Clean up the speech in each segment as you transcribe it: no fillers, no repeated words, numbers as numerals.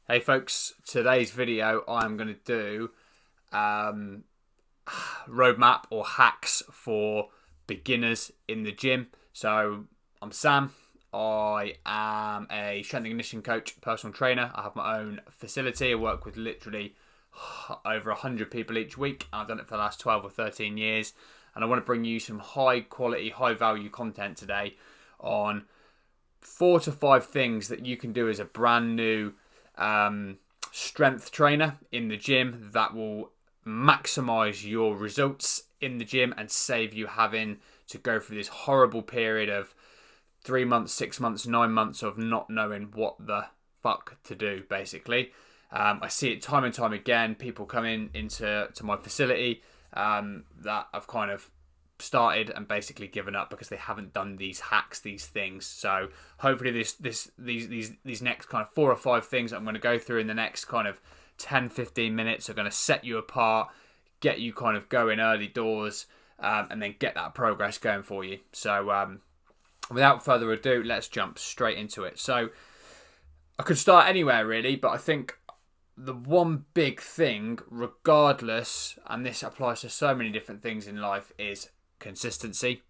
Hey folks, today's video I'm going to do roadmap or hacks for beginners in the gym. So I'm Sam. I am a strength and conditioning coach, personal trainer. I have my own facility. I work with literally over 100 people each week. I've done it for the last 12 or 13 years. And I want to bring you some high quality, high value content today on 4 to 5 things that you can do as a brand new strength trainer in the gym that will maximize your results in the gym and save you having to go through this horrible period of 3 months, 6 months, 9 months of not knowing what the fuck to do, basically. I see it time and time again. People come into my facility that I've kind of started and basically given up because they haven't done these hacks, these things. So hopefully these next kind of 4 or 5 things that I'm going to go through in the next kind of 10-15 minutes are going to set you apart, get you kind of going early doors, and then get that progress going for you. So without further ado, let's jump straight into it. So I could start anywhere really, but I think the one big thing, regardless, and this applies to so many different things in life, is consistency.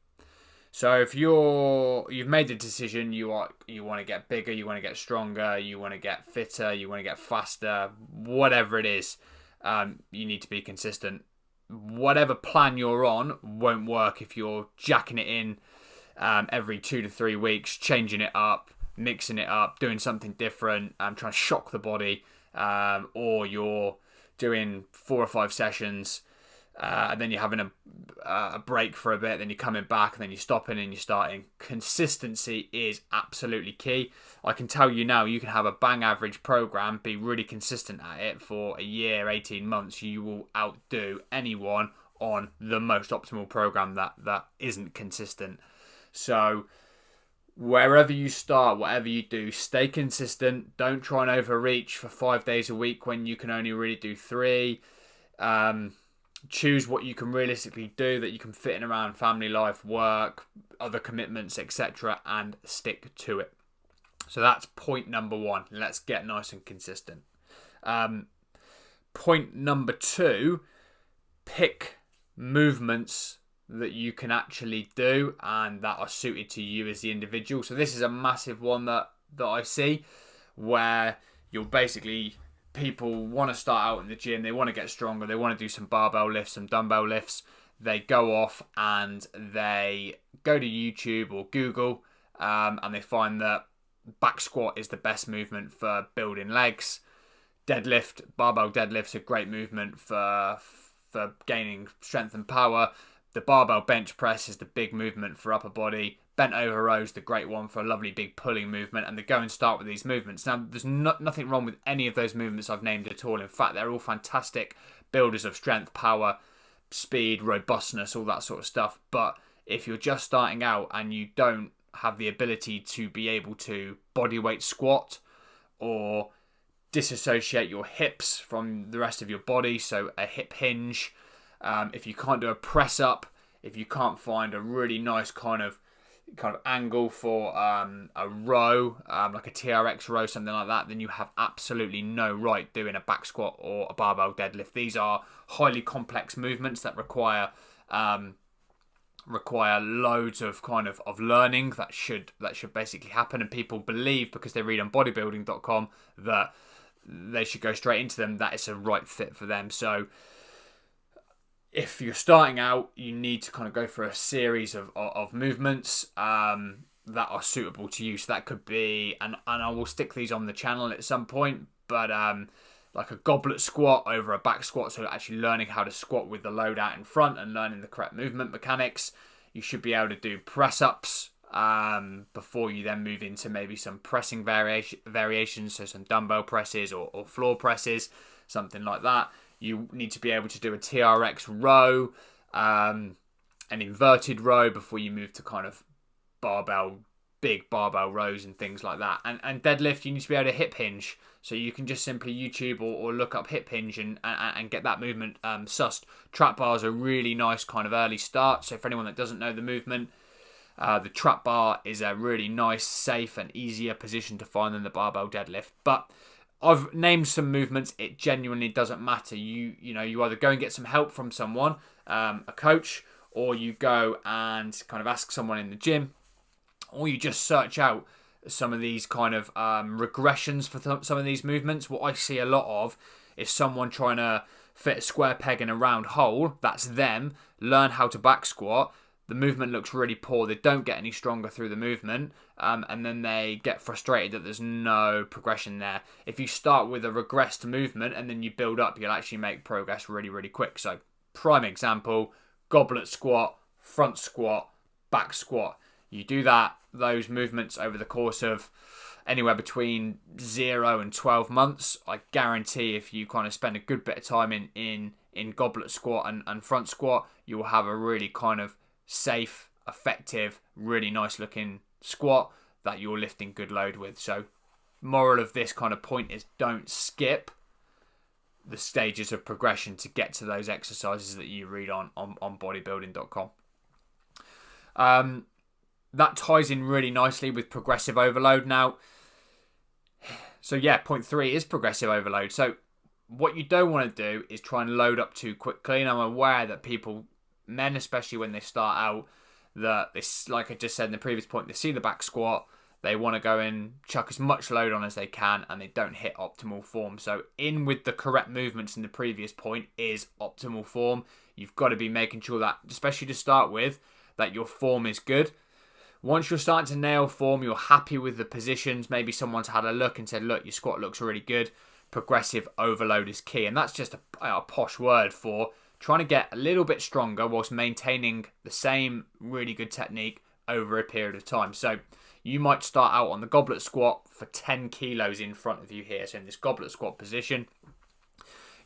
So if you've made the decision, you want to get bigger, you want to get stronger, you want to get fitter, you want to get faster, whatever it is, you need to be consistent. Whatever plan you're on won't work if you're jacking it in every 2 to 3 weeks, changing it up, mixing it up, doing something different, trying to shock the body, or you're doing 4 or 5 sessions. And then you're having a break for a bit, then you're coming back, and then you're stopping and you're starting. Consistency is absolutely key. I can tell you now, you can have a bang average program, be really consistent at it for a year, 18 months. You will outdo anyone on the most optimal program that isn't consistent. So wherever you start, whatever you do, stay consistent. Don't try and overreach for 5 days a week when you can only really do 3. Choose what you can realistically do that you can fit in around family life, work, other commitments, etc., and stick to it. So that's point number 1. Let's get nice and consistent. Point number 2, pick movements that you can actually do and that are suited to you as the individual. So this is a massive one that I see, where you'll basically, people want to start out in the gym, they want to get stronger, they want to do some barbell lifts, some dumbbell lifts. They go off and they go to YouTube or Google, and they find that back squat is the best movement for building legs. Deadlift, barbell deadlift's a great movement for gaining strength and power. The barbell bench press is the big movement for upper body. Bent over rows, the great one for a lovely big pulling movement, and they go and start with these movements. Now, there's nothing wrong with any of those movements I've named at all. In fact, they're all fantastic builders of strength, power, speed, robustness, all that sort of stuff. But if you're just starting out and you don't have the ability to be able to bodyweight squat or disassociate your hips from the rest of your body, so a hip hinge, if you can't do a press up, if you can't find a really nice kind of angle for a row, like a TRX row, something like that, then you have absolutely no right doing a back squat or a barbell deadlift. These are highly complex movements that require loads of of learning that should basically happen, and people believe because they read on bodybuilding.com that they should go straight into them, that it's a right fit for them. So if you're starting out, you need to kind of go for a series of movements that are suitable to you. So that could be, and I will stick these on the channel at some point, but like a goblet squat over a back squat, so actually learning how to squat with the load out in front and learning the correct movement mechanics. You should be able to do press-ups before you then move into maybe some pressing variations, so some dumbbell presses or floor presses, something like that. You need to be able to do a TRX row, an inverted row before you move to kind of big barbell rows and things like that. And deadlift, you need to be able to hip hinge. So you can just simply YouTube or look up hip hinge and get that movement sussed. Trap bar is a really nice kind of early start. So for anyone that doesn't know the movement, the trap bar is a really nice, safe and easier position to find than the barbell deadlift. But I've named some movements. It genuinely doesn't matter. You either go and get some help from someone, a coach, or you go and kind of ask someone in the gym, or you just search out some of these kind of regressions for some of these movements. What I see a lot of is someone trying to fit a square peg in a round hole. That's them. Learn how to back squat. The movement looks really poor. They don't get any stronger through the movement. And then they get frustrated that there's no progression there. If you start with a regressed movement and then you build up, you'll actually make progress really, really quick. So, prime example, goblet squat, front squat, back squat. You do those movements over the course of anywhere between 0 and 12 months. I guarantee if you kind of spend a good bit of time in goblet squat and front squat, you will have a really kind of safe, effective, really nice looking squat that you're lifting good load with. So moral of this kind of point is don't skip the stages of progression to get to those exercises that you read on bodybuilding.com. That ties in really nicely with progressive overload now. So yeah, point 3 is progressive overload. So what you don't want to do is try and load up too quickly. And I'm aware that men especially when they start out, that this, like I just said in the previous point, they see the back squat, they want to go and chuck as much load on as they can, and they don't hit optimal form. So in with the correct movements in the previous point is optimal form. You've got to be making sure that, especially to start with, that your form is good. Once you're starting to nail form, you're happy with the positions, maybe someone's had a look and said, look, your squat looks really good, progressive overload is key. And that's just a posh word for trying to get a little bit stronger whilst maintaining the same really good technique over a period of time. So you might start out on the goblet squat for 10 kilos in front of you here. So in this goblet squat position,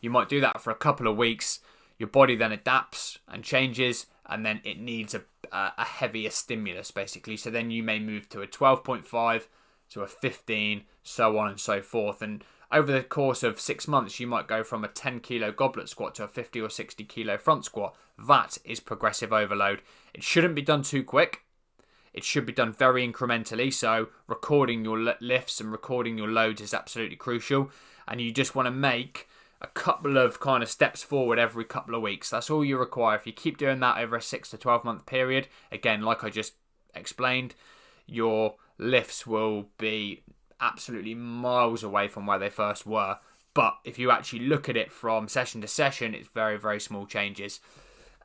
you might do that for a couple of weeks. Your body then adapts and changes, and then it needs a heavier stimulus, basically. So then you may move to a 12.5, to a 15, so on and so forth. And over the course of 6 months, you might go from a 10 kilo goblet squat to a 50 or 60 kilo front squat. That is progressive overload. It shouldn't be done too quick. It should be done very incrementally. So recording your lifts and recording your loads is absolutely crucial. And you just want to make a couple of kind of steps forward every couple of weeks. That's all you require. If you keep doing that over a 6 to 12 month period, again, like I just explained, your lifts will be absolutely miles away from where they first were. But if you actually look at it from session to session, it's very, very small changes.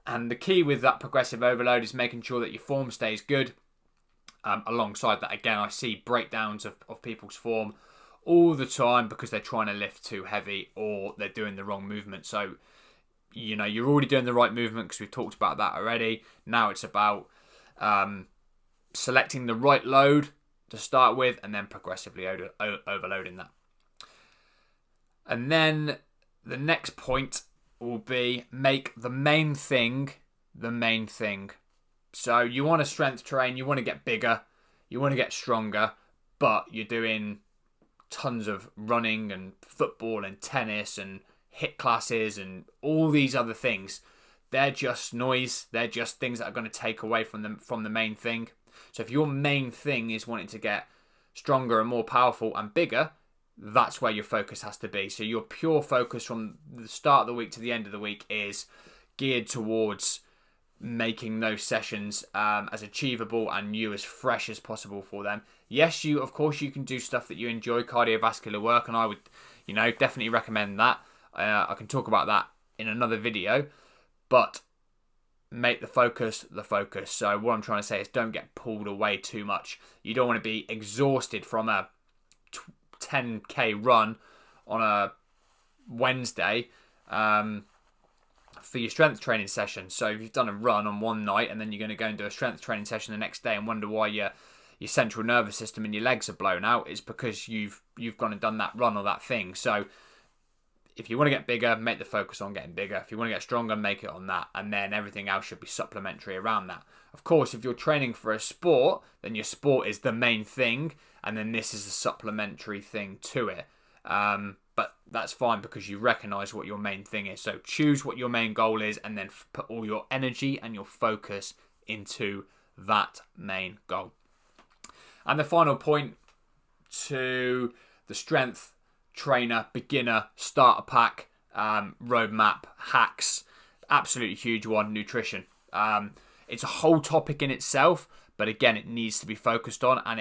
And the key with that progressive overload is making sure that your form stays good. Alongside that, again, I see breakdowns of people's form all the time because they're trying to lift too heavy or they're doing the wrong movement. So, you're already doing the right movement because we've talked about that already. Now it's about selecting the right load to start with and then progressively overloading that. And then the next point will be make the main thing the main thing. So you want to strength train, you want to get bigger, you want to get stronger, but you're doing tons of running and football and tennis and HIIT classes and all these other things. They're just noise. They're just things that are going to take away from the main thing. So if your main thing is wanting to get stronger and more powerful and bigger, that's where your focus has to be. So your pure focus from the start of the week to the end of the week is geared towards making those sessions as achievable and you as fresh as possible for them. Yes, of course you can do stuff that you enjoy, cardiovascular work, and I would, definitely recommend that. I can talk about that in another video, but make the focus the focus. So what I'm trying to say is don't get pulled away too much. You don't want to be exhausted from a 10k run on a Wednesday for your strength training session. So if you've done a run on one night and then you're going to go and do a strength training session the next day and wonder why your central nervous system and your legs are blown out, it's because you've gone and done that run or that thing. So if you want to get bigger, make the focus on getting bigger. If you want to get stronger, make it on that. And then everything else should be supplementary around that. Of course, if you're training for a sport, then your sport is the main thing. And then this is a supplementary thing to it. But that's fine because you recognize what your main thing is. So choose what your main goal is and then put all your energy and your focus into that main goal. And the final point to the strength trainer, beginner, starter pack, roadmap, hacks. Absolutely huge one, nutrition. It's a whole topic in itself, but again, it needs to be focused on, and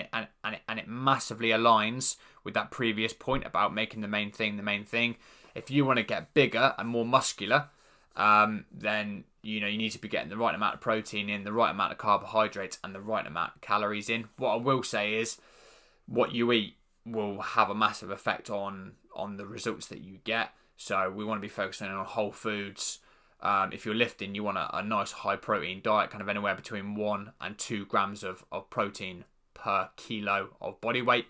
it massively aligns with that previous point about making the main thing the main thing. If you want to get bigger and more muscular, then you need to be getting the right amount of protein in, the right amount of carbohydrates, and the right amount of calories in. What I will say is, what you eat will have a massive effect on the results that you get. So we want to be focusing on whole foods. If you're lifting, you want a nice high protein diet, kind of anywhere between 1 and 2 grams of protein per kilo of body weight.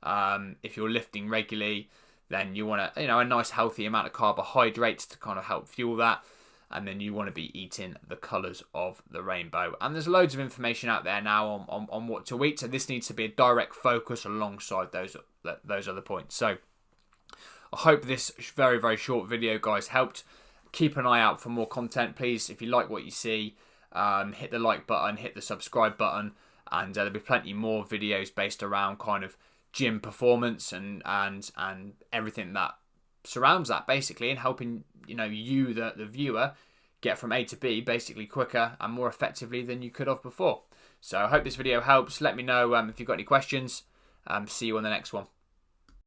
If you're lifting regularly, then you want a nice healthy amount of carbohydrates to kind of help fuel that. And then you want to be eating the colours of the rainbow. And there's loads of information out there now on what to eat. So this needs to be a direct focus alongside those other points. So I hope this very, very short video, guys, helped. Keep an eye out for more content, please. If you like what you see, hit the like button, hit the subscribe button, and there'll be plenty more videos based around kind of gym performance and everything that surrounds that, basically, and helping you, the viewer, get from A to B basically quicker and more effectively than you could have before. So I hope this video helps. Let me know if you've got any questions. See you on the next one.